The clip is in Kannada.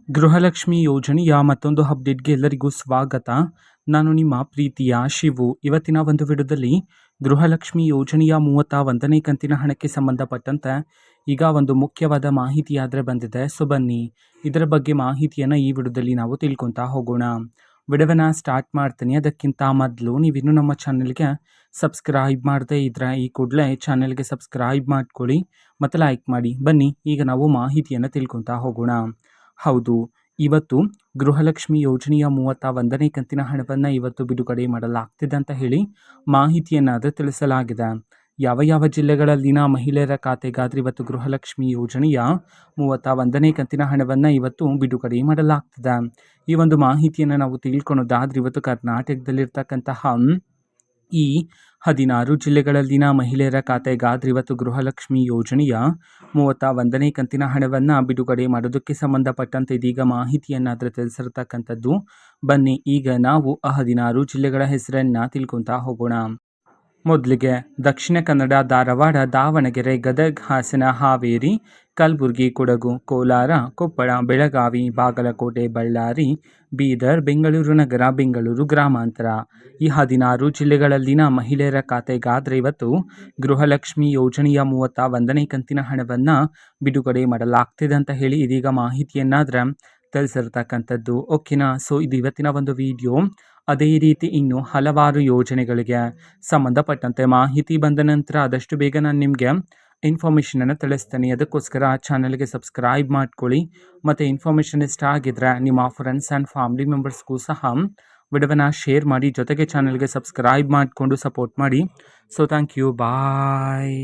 ಗೃಹಲಕ್ಷ್ಮಿ ಯೋಜನೆಯ ಮತ್ತೊಂದು ಅಪ್ಡೇಟ್ಗೆ ಎಲ್ಲರಿಗೂ ಸ್ವಾಗತ. ನಾನು ನಿಮ್ಮ ಪ್ರೀತಿಯ ಶಿವು. ಇವತ್ತಿನ ಒಂದು ವಿಡಿಯೋದಲ್ಲಿ ಗೃಹಲಕ್ಷ್ಮಿ ಯೋಜನೆಯ 31ನೇ ಕಂತಿನ ಹಣಕ್ಕೆ ಸಂಬಂಧಪಟ್ಟಂತೆ ಈಗ ಒಂದು ಮುಖ್ಯವಾದ ಮಾಹಿತಿ ಆದರೆ ಬಂದಿದೆ. ಸೊ ಬನ್ನಿ ಇದರ ಬಗ್ಗೆ ಮಾಹಿತಿಯನ್ನು ಈ ವಿಡಿಯೋದಲ್ಲಿ ನಾವು ತಿಳ್ಕೊತಾ ಹೋಗೋಣ. ವಿಡಿಯೋನ ಸ್ಟಾರ್ಟ್ ಮಾಡ್ತೀನಿ. ಅದಕ್ಕಿಂತ ಮೊದಲು ನೀವಿನ್ನೂ ನಮ್ಮ ಚಾನೆಲ್ಗೆ ಸಬ್ಸ್ಕ್ರೈಬ್ ಮಾಡದೇ ಇದ್ರೆ ಈ ಕೂಡಲೇ ಚಾನೆಲ್ಗೆ ಸಬ್ಸ್ಕ್ರೈಬ್ ಮಾಡ್ಕೊಳ್ಳಿ ಮತ್ತು ಲೈಕ್ ಮಾಡಿ. ಬನ್ನಿ ಈಗ ನಾವು ಮಾಹಿತಿಯನ್ನು ತಿಳ್ಕೊತಾ ಹೋಗೋಣ. ಹೌದು, ಇವತ್ತು ಗೃಹಲಕ್ಷ್ಮಿ ಯೋಜನೆಯ 31ನೇ ಕಂತಿನ ಹಣವನ್ನು ಇವತ್ತು ಬಿಡುಗಡೆ ಮಾಡಲಾಗ್ತಿದೆ ಅಂತ ಹೇಳಿ ಮಾಹಿತಿಯನ್ನಾದರೂ ತಿಳಿಸಲಾಗಿದೆ. ಯಾವ ಯಾವ ಜಿಲ್ಲೆಗಳಲ್ಲಿನ ಮಹಿಳೆಯರ ಖಾತೆಗಾದ್ರೆ ಇವತ್ತು ಗೃಹಲಕ್ಷ್ಮಿ ಯೋಜನೆಯ 31ನೇ ಕಂತಿನ ಹಣವನ್ನು ಇವತ್ತು ಬಿಡುಗಡೆ ಮಾಡಲಾಗ್ತಿದೆ. ಈ ಒಂದು ಮಾಹಿತಿಯನ್ನು ನಾವು ತಿಳ್ಕೊಳೋದಾದ್ರೆ ಇವತ್ತು ಕರ್ನಾಟಕದಲ್ಲಿರ್ತಕ್ಕಂತಹ ಈ 16 ಜಿಲ್ಲೆಗಳಲ್ಲಿನ ಮಹಿಳೆಯರ ಖಾತೆಗಾದ್ರೆ ಇವತ್ತು ಗೃಹಲಕ್ಷ್ಮಿ ಯೋಜನೆಯ 31ನೇ ಕಂತಿನ ಹಣವನ್ನು ಬಿಡುಗಡೆ ಮಾಡೋದಕ್ಕೆ ಸಂಬಂಧಪಟ್ಟಂತೆ ಇದೀಗ ಮಾಹಿತಿಯನ್ನಾದರೆ ತಿಳಿಸಿರ್ತಕ್ಕಂಥದ್ದು. ಬನ್ನಿ ಈಗ ನಾವು ಆ 16 ಜಿಲ್ಲೆಗಳ ಹೆಸರನ್ನು ತಿಳ್ಕೊತಾ ಹೋಗೋಣ. ಮೊದಲಿಗೆ ದಕ್ಷಿಣ ಕನ್ನಡ, ಧಾರವಾಡ, ದಾವಣಗೆರೆ, ಗದಗ, ಹಾಸನ, ಹಾವೇರಿ, ಕಲಬುರಗಿ, ಕೊಡಗು, ಕೋಲಾರ, ಕೊಪ್ಪಳ, ಬೆಳಗಾವಿ, ಬಾಗಲಕೋಟೆ, ಬಳ್ಳಾರಿ, ಬೀದರ್, ಬೆಂಗಳೂರು ನಗರ, ಬೆಂಗಳೂರು ಗ್ರಾಮಾಂತರ. ಈ 16 ಜಿಲ್ಲೆಗಳಲ್ಲಿನ ಮಹಿಳೆಯರ ಖಾತೆಗಾದ್ರೆ ಇವತ್ತು ಗೃಹಲಕ್ಷ್ಮಿ ಯೋಜನೆಯ 31ನೇ ಕಂತಿನ ಹಣವನ್ನು ಬಿಡುಗಡೆ ಮಾಡಲಾಗ್ತಿದೆ ಅಂತ ಹೇಳಿ ಇದೀಗ ಮಾಹಿತಿಯನ್ನಾದ್ರೆ ತಿಳಿಸಿರ್ತಕ್ಕಂಥದ್ದು. ಓಕೆನಾ. ಸೊ ಇದು ಇವತ್ತಿನ ಒಂದು ವಿಡಿಯೋ. ಅದೇ ರೀತಿ ಇನ್ನು ಹಲವಾರು ಯೋಜನೆಗಳಿಗೆ ಸಂಬಂಧಪಟ್ಟಂತೆ ಮಾಹಿತಿ ಬಂದ ನಂತರ ಆದಷ್ಟು ಬೇಗ ನಾನು ನಿಮಗೆ ಇನ್ಫಾರ್ಮೇಷನನ್ನು ತಿಳಿಸ್ತೇನೆ. ಅದಕ್ಕೋಸ್ಕರ ಚಾನಲ್ಗೆ ಸಬ್ಸ್ಕ್ರೈಬ್ ಮಾಡ್ಕೊಳ್ಳಿ ಮತ್ತು ಇನ್ಫಾರ್ಮೇಷನ್ ಇಷ್ಟ ಆಗಿದ್ರೆ ನಿಮ್ಮ ಫ್ರೆಂಡ್ಸ್ ಆ್ಯಂಡ್ ಫ್ಯಾಮಿಲಿ ಮೆಂಬರ್ಸ್ಗೂ ಸಹ ವಿಡಿಯೋವನ್ನು ಶೇರ್ ಮಾಡಿ. ಜೊತೆಗೆ ಚಾನಲ್ಗೆ ಸಬ್ಸ್ಕ್ರೈಬ್ ಮಾಡಿಕೊಂಡು ಸಪೋರ್ಟ್ ಮಾಡಿ. So thank you, bye.